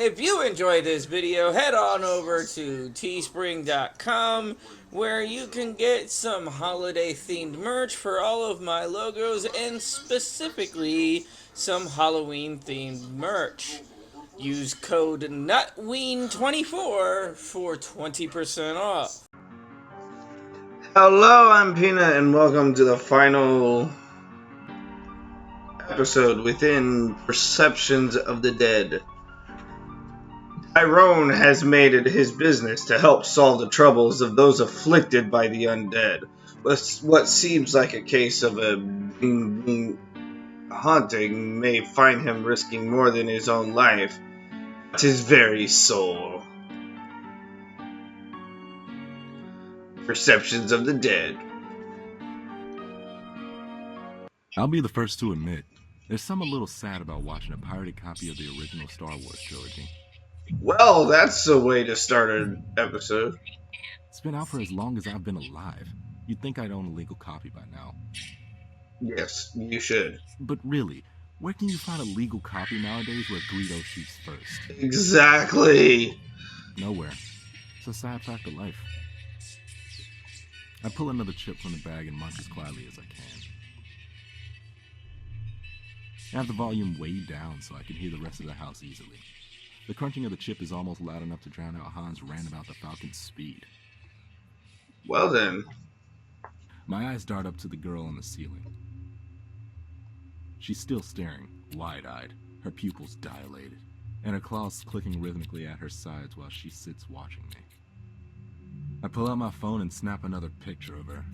If you enjoyed this video, head on over to teespring.com where you can get some holiday themed merch for all of my logos and specifically some Halloween themed merch. Use code NUTWEEN24 for 20% off. Hello, I'm Peanut, and welcome to the final episode within Perceptions of the Dead. Tyrone has made it his business to help solve the troubles of those afflicted by the undead. What seems like a case of a haunting may find him risking more than his own life, but his very soul. Perceptions of the Dead. I'll be the first to admit, there's something a little sad about watching a pirated copy of the original Star Wars trilogy. Well, that's a way to start an episode. It's been out for as long as I've been alive. You'd think I'd own a legal copy by now. Yes, you should. But really, where can you find a legal copy nowadays where Greedo shoots first? Exactly. Nowhere. It's a sad fact of life. I pull another chip from the bag and munch as quietly as I can. I have the volume way down so I can hear the rest of the house easily. The crunching of the chip is almost loud enough to drown out Han's rant about the Falcon's speed. Well then. My eyes dart up to the girl on the ceiling. She's still staring, wide-eyed, her pupils dilated, and her claws clicking rhythmically at her sides while she sits watching me. I pull out my phone and snap another picture of her,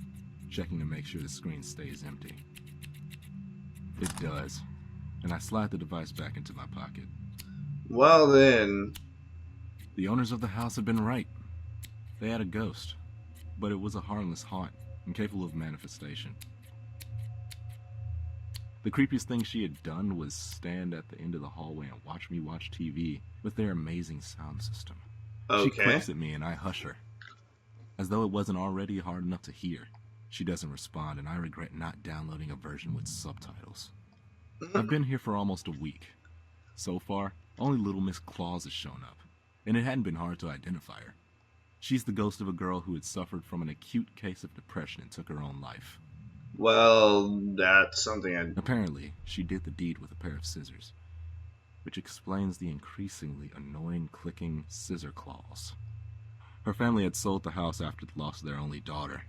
checking to make sure the screen stays empty. It does, and I slide the device back into my pocket. Well then. The owners of the house had been right. They had a ghost, but it was a harmless haunt, incapable of manifestation. The creepiest thing she had done was stand at the end of the hallway and watch me watch TV with their amazing sound system. Okay. She clicks at me and I hush her. As though it wasn't already hard enough to hear. She doesn't respond and I regret not downloading a version with subtitles. I've been here for almost a week. So far, only Little Miss Claus has shown up, and it hadn't been hard to identify her. She's the ghost of a girl who had suffered from an acute case of depression and took her own life. Well, that's something Apparently, she did the deed with a pair of scissors, which explains the increasingly annoying clicking scissor claws. Her family had sold the house after the loss of their only daughter.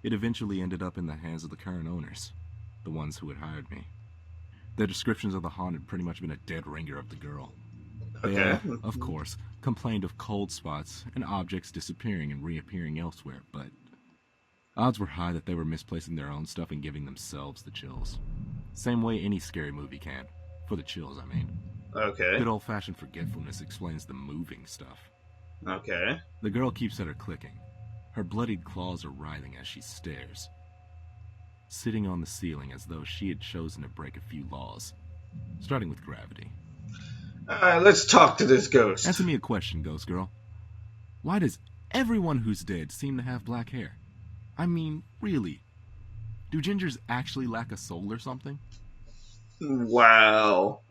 It eventually ended up in the hands of the current owners, the ones who had hired me. Their descriptions of the haunt had pretty much been a dead ringer of the girl. They had, of course, complained of cold spots and objects disappearing and reappearing elsewhere, but odds were high that they were misplacing their own stuff and giving themselves the chills. Same way any scary movie can. For the chills, I mean. Okay. Good old-fashioned forgetfulness explains the moving stuff. Okay. The girl keeps at her clicking. Her bloodied claws are writhing as she stares, sitting on the ceiling as though she had chosen to break a few laws, starting with gravity. Let's talk to this ghost. Answer me a question, ghost girl. Why does everyone who's dead seem to have black hair? I mean, really? Do gingers actually lack a soul or something? Wow.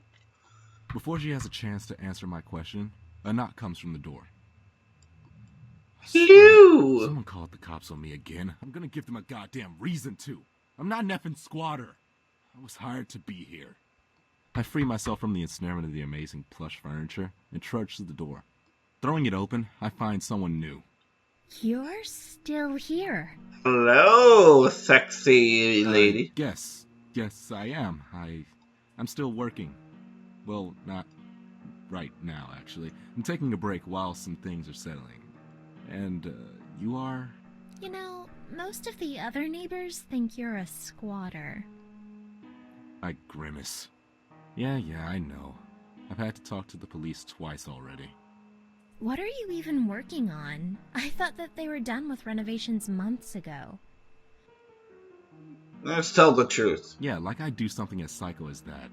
Before she has a chance to answer my question, a knock comes from the door. Hello! Someone called the cops on me again. I'm gonna give them a goddamn reason to. I'm not an effing squatter. I was hired to be here. I free myself from the ensnarement of the amazing plush furniture and trudge to the door. Throwing it open, I find someone new. You're still here. Hello, sexy lady. Yes, I am. I'm still working. Well, not right now, actually. I'm taking a break while some things are settling. And, you are? You know, most of the other neighbors think you're a squatter. I grimace. Yeah, I know. I've had to talk to the police twice already. What are you even working on? I thought that they were done with renovations months ago. Let's tell the truth. Yeah, like I'd do something as psycho as that.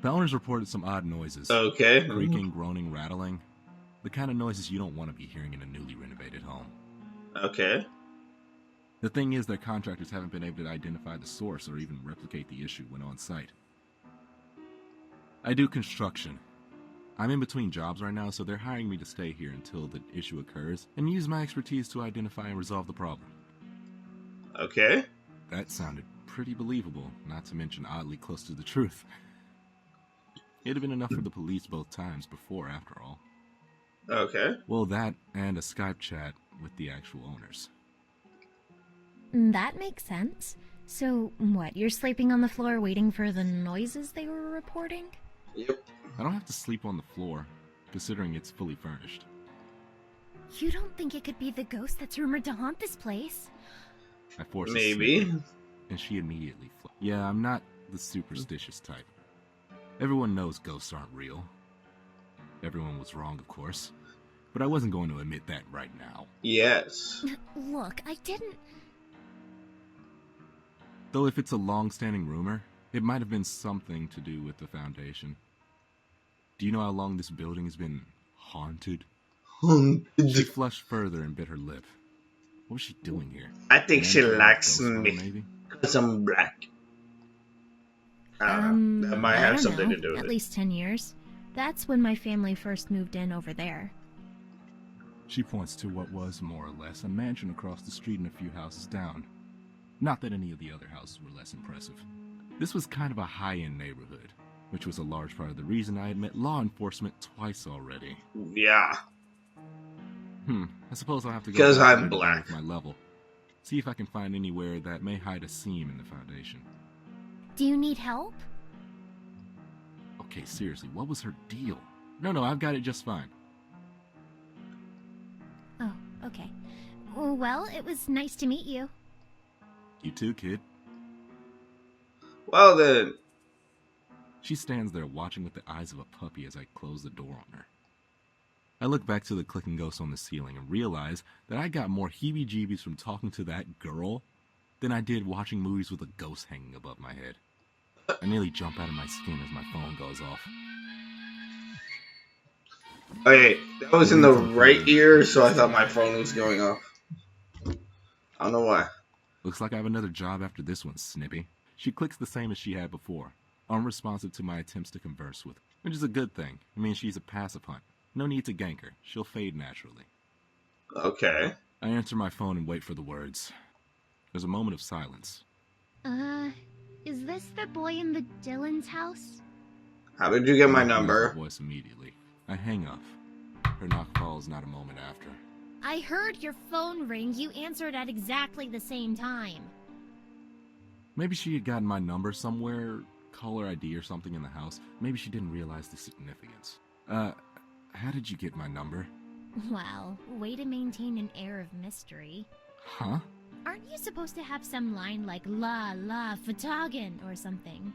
The owners reported some odd noises. Okay. Creaking, groaning, rattling. The kind of noises you don't want to be hearing in a newly renovated home. Okay. The thing is, their contractors haven't been able to identify the source or even replicate the issue when on site. I do construction. I'm in between jobs right now, so they're hiring me to stay here until the issue occurs and use my expertise to identify and resolve the problem. Okay. That sounded pretty believable, not to mention oddly close to the truth. It'd have been enough for the police both times before, after all. Okay. Well, that and a Skype chat with the actual owners. That makes sense. So, what, you're sleeping on the floor waiting for the noises they were reporting? Yep. I don't have to sleep on the floor, considering it's fully furnished. You don't think it could be the ghost that's rumored to haunt this place? I forced Maybe. a snicker, and she immediately Yeah, I'm not the superstitious type. Everyone knows ghosts aren't real. Everyone was wrong, of course. But I wasn't going to admit that right now. Yes. Look, I didn't... Though if it's a long-standing rumor, it might have been something to do with the foundation. Do you know how long this building has been haunted? She flushed further and bit her lip. What was she doing here? I think she An likes ghost hunter, me maybe? because I'm black. I don't know. That might I have don't something know. to do with At it. least 10 years. That's when my family first moved in over there. She points to what was, more or less, a mansion across the street and a few houses down. Not that any of the other houses were less impressive. This was kind of a high-end neighborhood, which was a large part of the reason I had met law enforcement twice already. Yeah. I suppose I'll have to go Because back I'm there to black. with my level. See if I can find anywhere that may hide a seam in the foundation. Do you need help? Okay, seriously, what was her deal? No, I've got it just fine. Oh, okay. Well, it was nice to meet you. You too, kid. Well then. She stands there watching with the eyes of a puppy as I close the door on her. I look back to the clicking ghost on the ceiling and realize that I got more heebie-jeebies from talking to that girl than I did watching movies with a ghost hanging above my head. I nearly jump out of my skin as my phone goes off. Okay, that was in the right ear, so I thought my phone was going off. I don't know why. Looks like I have another job after this one, Snippy. She clicks the same as she had before, unresponsive to my attempts to converse with her, which is a good thing. It means she's a passive hunt. No need to gank her. She'll fade naturally. Okay. I answer my phone and wait for the words. There's a moment of silence. Is this the boy in the Dylan's house? How did you get my I recognize number? her voice immediately. I hang up. Her knock falls not a moment after. I heard your phone ring. You answered at exactly the same time. Maybe she had gotten my number somewhere, caller ID or something in the house. Maybe she didn't realize the significance. How did you get my number? Well, way to maintain an air of mystery. Huh? Aren't you supposed to have some line like la la Fatagan or something?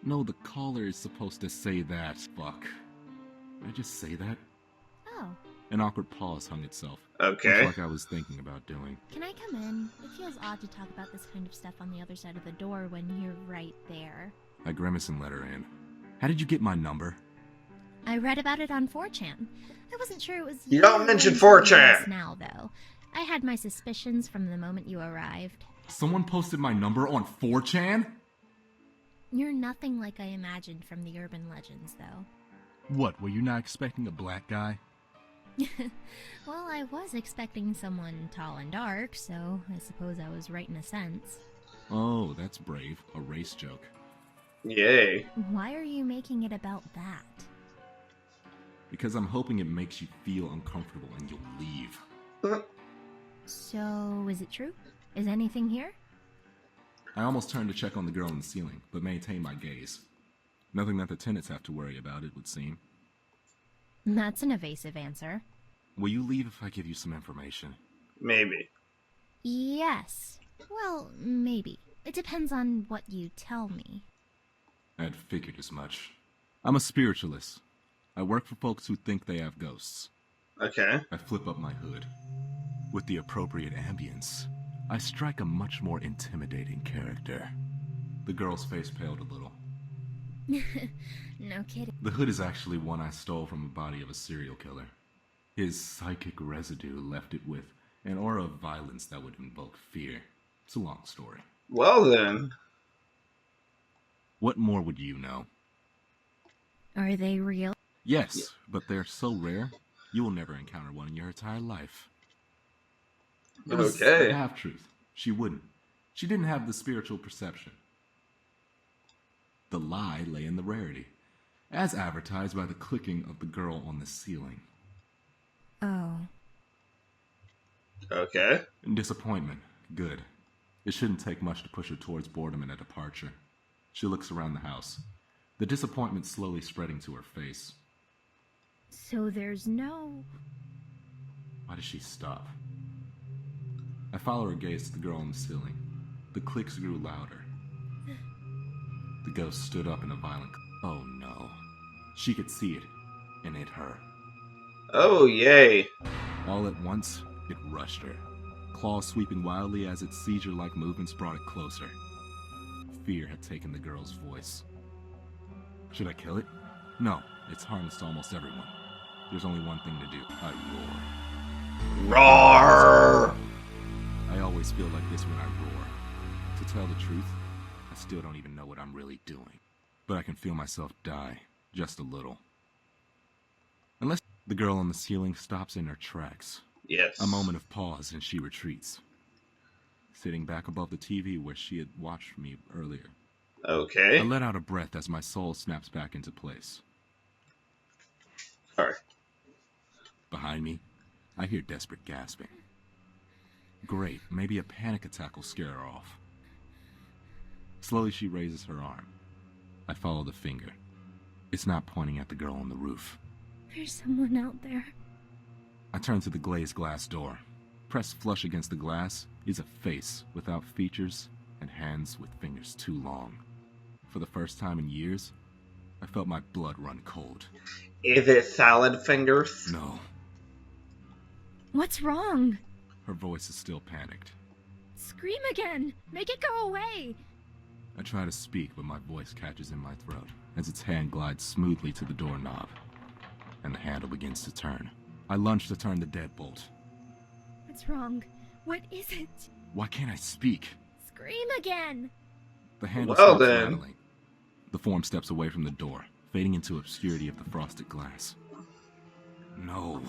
No, the caller is supposed to say that. Fuck. Did I just say that? Oh, An awkward pause hung itself. Okay. Much like I was thinking about doing. can I come in? It feels odd to talk about this kind of stuff on the other side of the door when you're right there. I grimace and let her in. How did you get my number? I read about it on 4chan. I wasn't sure it was You don't mention until 4chan. just now, though. I had my suspicions from the moment you arrived. Someone posted my number on 4chan? You're nothing like I imagined from the urban legends, though. What, were you not expecting a black guy? Well, I was expecting someone tall and dark, so I suppose I was right in a sense. Oh, that's brave. A race joke. Yay. Why are you making it about that? Because I'm hoping it makes you feel uncomfortable and you'll leave. So, is it true? Is anything here? I almost turned to check on the girl in the ceiling, but maintained my gaze. Nothing that the tenants have to worry about, it would seem. That's an evasive answer. Will you leave if I give you some information? Maybe. Yes. Well, maybe. It depends on what you tell me. I'd figured as much. I'm a spiritualist. I work for folks who think they have ghosts. Okay. I flip up my hood. With the appropriate ambience, I strike a much more intimidating character. The girl's face paled a little. No kidding. The hood is actually one I stole from the body of a serial killer. His psychic residue left it with an aura of violence that would invoke fear. It's a long story. Well then. What more would you know? Are they real? Yes, but they're so rare, you will never encounter one in your entire life. It was Okay. a half-truth. She wouldn't. She didn't have the spiritual perception. The lie lay in the rarity, as advertised by the clicking of the girl on the ceiling. Oh. Okay. Disappointment. Good. It shouldn't take much to push her towards boredom and a departure. She looks around the house, the disappointment slowly spreading to her face. So there's no... Why does she stop? I follow her gaze to the girl on the ceiling. The clicks grew louder. The ghost stood up in a violent... Oh no. She could see it, and it her. Oh, yay. All at once, it rushed her. Claws sweeping wildly as its seizure-like movements brought it closer. Fear had taken the girl's voice. Should I kill it? No, it's harmless to almost everyone. There's only one thing to do. I roar. Roar! I always feel like this when I roar. To tell the truth, I still don't even know what I'm really doing. But I can feel myself die, just a little. Unless the girl on the ceiling stops in her tracks. Yes. A moment of pause and she retreats. Sitting back above the TV where she had watched me earlier. Okay. I let out a breath as my soul snaps back into place. Alright. Behind me, I hear desperate gasping. Great, maybe a panic attack will scare her off. Slowly she raises her arm. I follow the finger. It's not pointing at the girl on the roof. There's someone out there. I turn to the glazed glass door. Pressed flush against the glass is a face without features and hands with fingers too long. For the first time in years, I felt my blood run cold. Is it salad fingers? No. What's wrong? Her voice is still panicked. Scream again! Make it go away! I try to speak, but my voice catches in my throat as its hand glides smoothly to the doorknob, and the handle begins to turn. I lunge to turn the deadbolt. What's wrong? What is it? Why can't I speak? Scream again! The handle Well, stops then. rattling. The form steps away from the door, fading into obscurity of the frosted glass. No.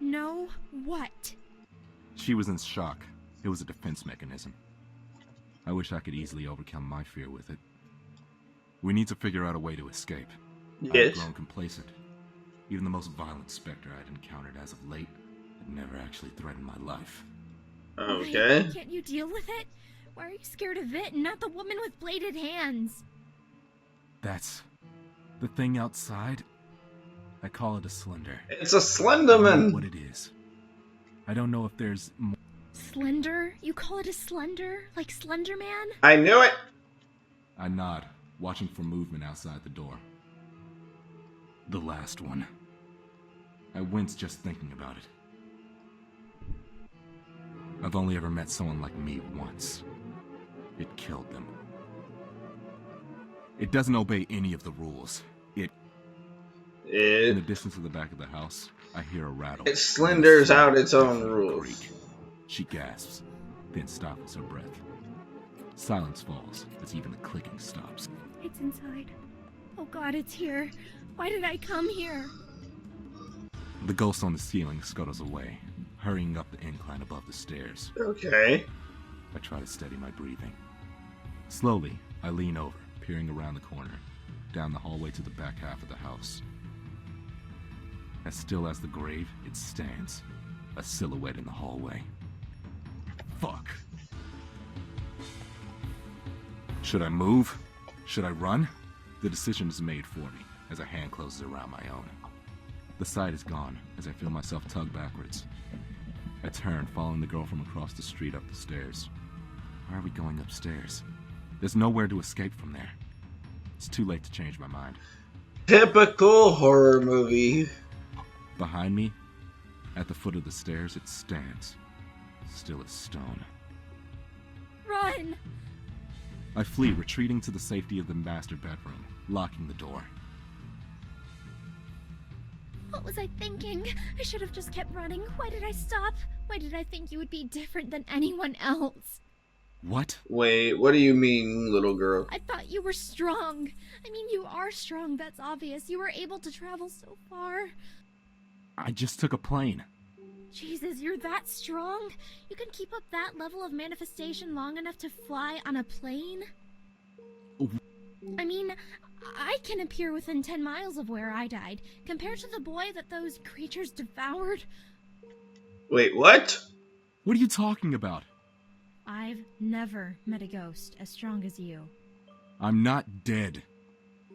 No, what? She was in shock. It was a defense mechanism. I wish I could easily overcome my fear with it. We need to figure out a way to escape. I had Yes. grown complacent. Even the most violent specter I'd encountered as of late had never actually threatened my life. Okay. Why can't you deal with it? Why are you scared of it and not the woman with bladed hands? That's the thing outside. I call it a slender. It's a I don't know Slenderman. what it is. I don't know if there's more. Slender? You call it a slender? Like Slender Man? I knew it. I nod, watching for movement outside the door. The last one. I wince just thinking about it. I've only ever met someone like me once. It killed them. It doesn't obey any of the rules. In the distance of the back of the house, I hear a rattle. It slenders out its own Definite rules. creak. She gasps, then stifles her breath. Silence falls as even the clicking stops. It's inside. Oh god, it's here. Why did I come here? The ghost on the ceiling scuttles away, hurrying up the incline above the stairs. Okay. I try to steady my breathing. Slowly, I lean over, peering around the corner, down the hallway to the back half of the house. As still as the grave, it stands, a silhouette in the hallway. Fuck. Should I move? Should I run? The decision is made for me as a hand closes around my own. The sight is gone as I feel myself tug backwards. I turn, following the girl from across the street up the stairs. Why are we going upstairs? There's nowhere to escape from there. It's too late to change my mind. Typical horror movie. Behind me, at the foot of the stairs, it stands, still as stone. Run! I flee, retreating to the safety of the master bedroom, locking the door. What was I thinking? I should have just kept running. Why did I stop? Why did I think you would be different than anyone else? What? Wait, what do you mean, little girl? I thought you were strong. I mean, you are strong, that's obvious. You were able to travel so far. I just took a plane. Jesus, you're that strong? You can keep up that level of manifestation long enough to fly on a plane? I mean, I can appear within 10 miles of where I died, compared to the boy that those creatures devoured. Wait, what? What are you talking about? I've never met a ghost as strong as you. I'm not dead.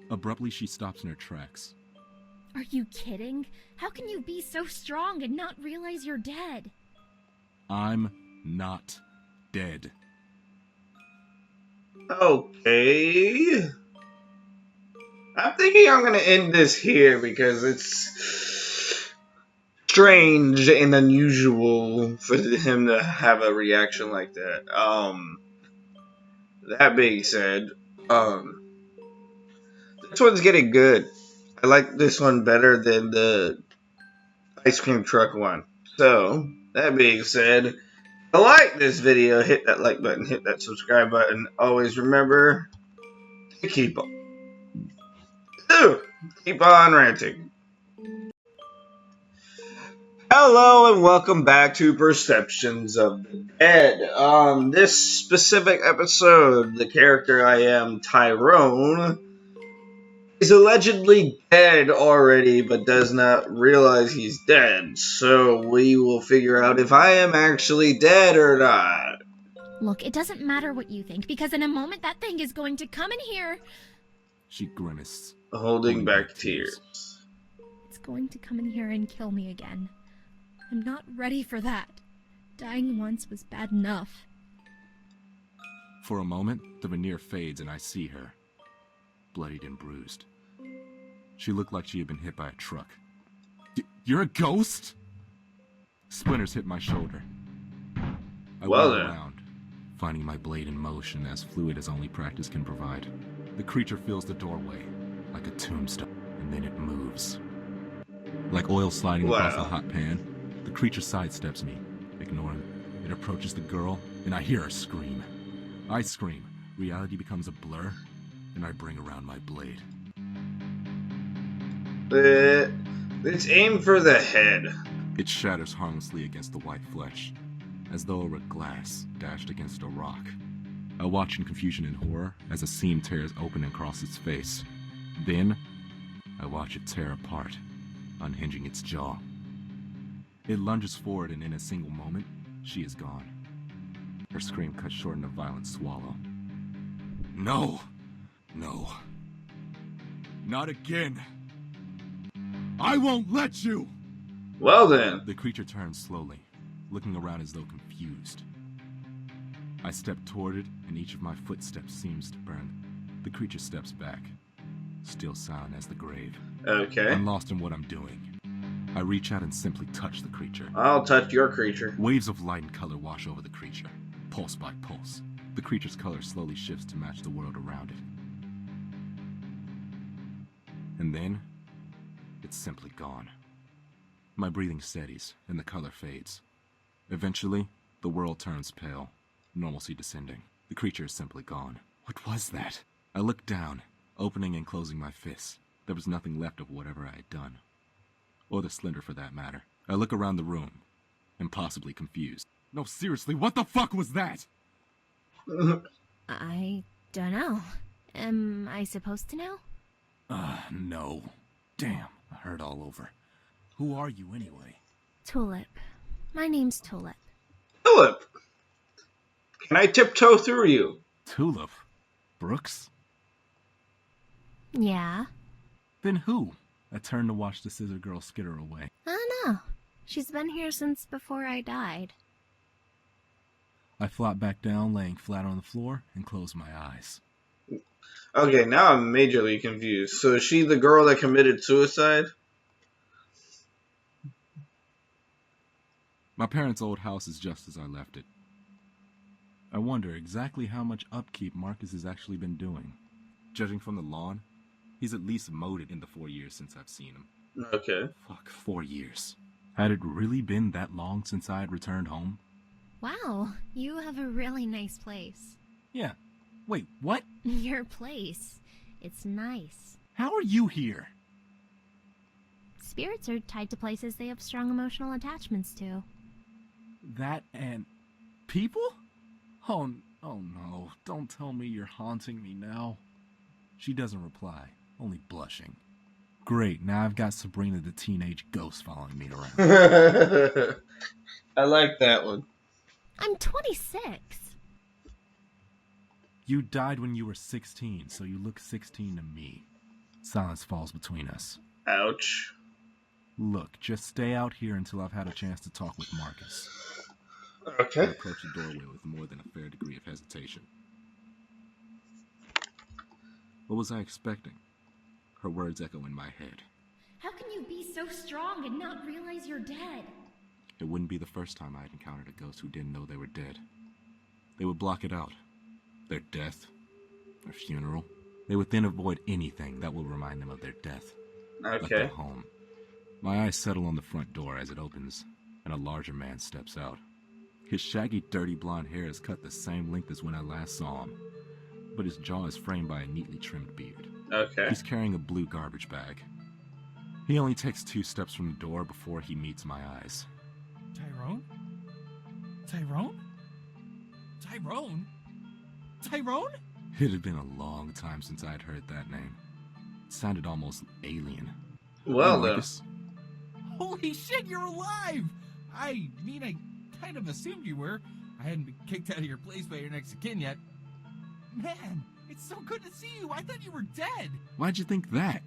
Abruptly, she stops in her tracks. Are you kidding? How can you be so strong and not realize you're dead? I'm not dead. Okay. I'm thinking I'm gonna end this here because it's strange and unusual for him to have a reaction like that. That being said, this one's getting good. I like this one better than the ice cream truck one. So, that being said, if you like this video, hit that like button, hit that subscribe button. Always remember to keep on ranting. Hello and welcome back to Perceptions of the Dead. This specific episode, the character I am, Tyrone, is allegedly dead already, but does not realize he's dead. So we will figure out if I am actually dead or not. Look, it doesn't matter what you think, because in a moment that thing is going to come in here. She grimaced, Holding back tears. It's going to come in here and kill me again. I'm not ready for that. Dying once was bad enough. For a moment, the veneer fades and I see her, bloodied and bruised. She looked like she had been hit by a truck. You're a ghost? Splinters hit my shoulder. I whirl around, finding my blade in motion, as fluid as only practice can provide. The creature fills the doorway, like a tombstone, and then it moves. Like oil sliding across a hot pan, the creature sidesteps me, ignoring me. It approaches the girl, and I hear her scream. I scream, reality becomes a blur, and I bring around my blade. Let's aim for the head. It shatters harmlessly against the white flesh, as though it were glass dashed against a rock. I watch in confusion and horror as a seam tears open across its face. Then, I watch it tear apart, unhinging its jaw. It lunges forward, and in a single moment, she is gone. Her scream cut short in a violent swallow. No! No. Not again! I won't let you! Well then. The creature turns slowly, looking around as though confused. I step toward it, and each of my footsteps seems to burn. The creature steps back, still silent as the grave. Okay. I'm lost in what I'm doing. I reach out and simply touch the creature. I'll touch your creature. Waves of light and color wash over the creature, pulse by pulse. The creature's color slowly shifts to match the world around it. And then, it's simply gone. My breathing steadies, and the color fades. Eventually, the world turns pale, normalcy descending. The creature is simply gone. What was that? I looked down, opening and closing my fists. There was nothing left of whatever I had done. Or the Slender, for that matter. I look around the room, impossibly confused. No, seriously, what the fuck was that? I don't know. Am I supposed to know? No. Damn, I hurt all over. Who are you anyway? Tulip. My name's Tulip. Tulip! Can I tiptoe through you? Tulip? Brooks? Yeah? Then who? I turned to watch the scissor girl skitter away. I don't know. She's been here since before I died. I flopped back down, laying flat on the floor, and closed my eyes. Okay, now I'm majorly confused. So is she the girl that committed suicide? My parents' old house is just as I left it. I wonder exactly how much upkeep Marcus has actually been doing. Judging from the lawn, he's at least mowed it in the 4 years since I've seen him. Okay. Fuck, 4 years. Had it really been that long since I had returned home? Wow, you have a really nice place. Yeah. Wait, what? Your place. It's nice. How are you here? Spirits are tied to places they have strong emotional attachments to. That and people? Oh no, don't tell me you're haunting me now. She doesn't reply, only blushing. Great, now I've got Sabrina the teenage ghost following me around. I like that one. I'm 26. You died when you were 16, so you look 16 to me. Silence falls between us. Ouch. Look, just stay out here until I've had a chance to talk with Marcus. I Okay. approach the doorway with more than a fair degree of hesitation. What was I expecting? Her words echo in my head. How can you be so strong and not realize you're dead? It wouldn't be the first time I had encountered a ghost who didn't know they were dead. They would block it out. Their death, their funeral. They would then avoid anything that will remind them of their death. Like their Okay. home. My eyes settle on the front door as it opens, and a larger man steps out. His shaggy, dirty blonde hair is cut the same length as when I last saw him, but his jaw is framed by a neatly trimmed beard. Okay. He's carrying a blue garbage bag. He only takes 2 steps from the door before he meets my eyes. Tyrone? Tyrone? Tyrone? Tyrone? It had been a long time since I'd heard that name. It sounded almost alien. Well Hey, then. Marcus. Holy shit, you're alive! I mean, I kind of assumed you were. I hadn't been kicked out of your place by your next of kin yet. Man, it's so good to see you. I thought you were dead. Why'd you think that?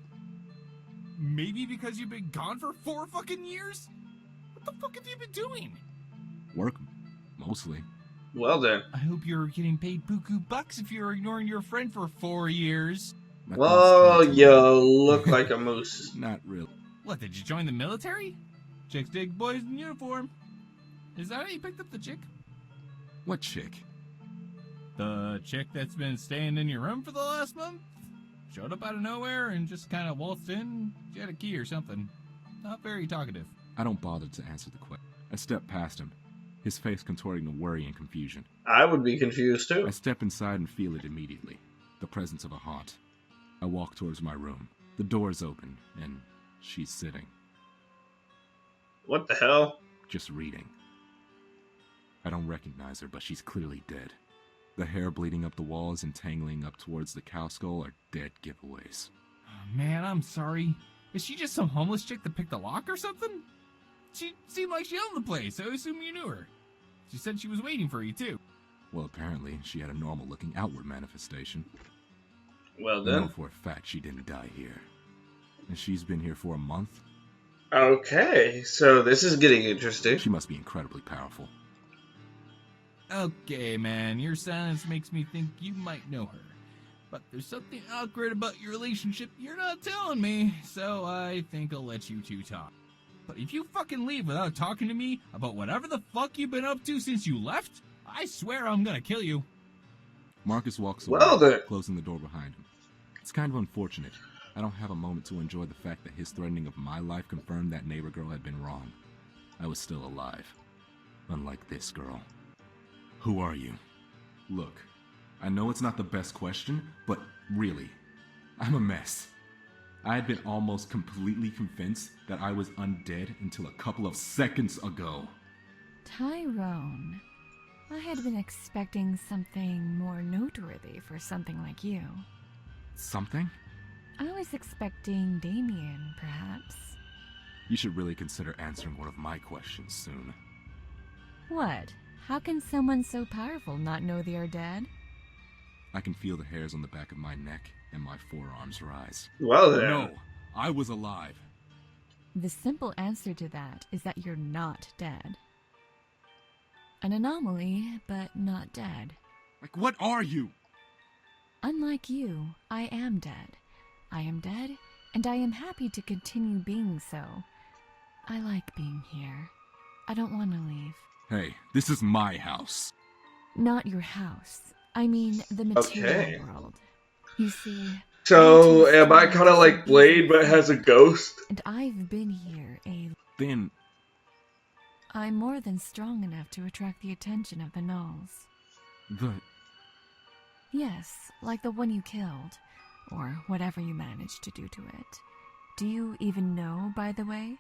Maybe because you've been gone for 4 fucking years? What the fuck have you been doing? Work, mostly. Well then. I hope you're getting paid buku bucks if you're ignoring your friend for 4 years. My Well, thoughts came to you me. look like a moose. Not really. What, did you join the military? Chicks dig boys in uniform. Is that how you picked up the chick? What chick? The chick that's been staying in your room for the last month? Showed up out of nowhere and just kind of waltzed in. She had a key or something. Not very talkative. I don't bother to answer the question. I step past him, his face contorting in worry and confusion. I would be confused too. I step inside and feel it immediately. The presence of a haunt. I walk towards my room. The door is open, and she's sitting, What the hell? just reading. I don't recognize her, but she's clearly dead. The hair bleeding up the walls and tangling up towards the cow skull are dead giveaways. Oh, man, I'm sorry. Is she just some homeless chick that picked a lock or something? She seemed like she owned the place, so I assume you knew her. She said she was waiting for you, too. Well, apparently, she had a normal-looking outward manifestation. Well I know then. for a fact she didn't die here. And she's been here for a month. Okay, so this is getting interesting. She must be incredibly powerful. Okay, man, your silence makes me think you might know her. But there's something awkward about your relationship you're not telling me, so I think I'll let you two talk. But if you fucking leave without talking to me about whatever the fuck you've been up to since you left, I swear I'm gonna kill you. Marcus walks away, Well then. closing the door behind him. It's kind of unfortunate. I don't have a moment to enjoy the fact that his threatening of my life confirmed that neighbor girl had been wrong. I was still alive. Unlike this girl. Who are you? Look, I know it's not the best question, but really, I'm a mess. I had been almost completely convinced that I was undead until a couple of seconds ago. Tyrone, I had been expecting something more noteworthy for something like you. Something? I was expecting Damien, perhaps. You should really consider answering one of my questions soon. What? How can someone so powerful not know they are dead? I can feel the hairs on the back of my neck and my forearms rise. Well then. No, I was alive. The simple answer to that is that you're not dead. An anomaly, but not dead. Like, what are you? Unlike you, I am dead. I am dead, and I am happy to continue being so. I like being here. I don't want to leave. Hey, this is my house. Not your house. I mean the material Okay. world. You see, So, am I kind of like Blade but has a ghost? and I've been here Then, I'm more than strong enough to attract the attention of the gnolls. Yes, like the one you killed, or whatever you managed to do to it. Do you even know, by the way?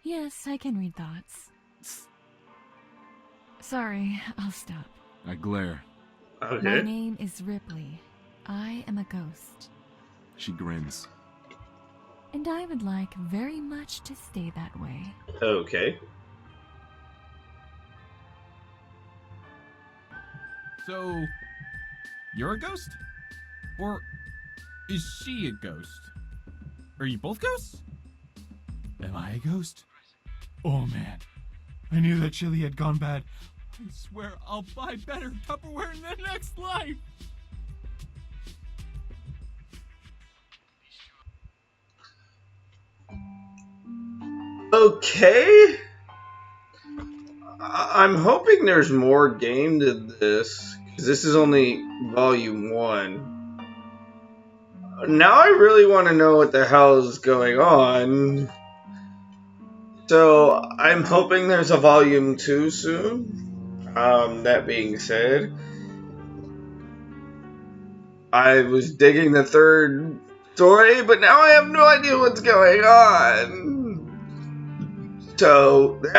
Yes, I can read thoughts. Sorry, I'll stop. I glare. Okay. My name is Ripley. I am a ghost. She grins. And I would like very much to stay that way. Okay. So, you're a ghost? Or is she a ghost? Are you both ghosts? Am I a ghost? Oh man, I knew that chili had gone bad. I swear I'll buy better Tupperware in the next life! Okay. I'm hoping there's more game to this, because this is only volume 1. Now I really want to know what the hell is going on. So I'm hoping there's a volume 2 soon. That being said, I was digging the third story, but now I have no idea what's going on. So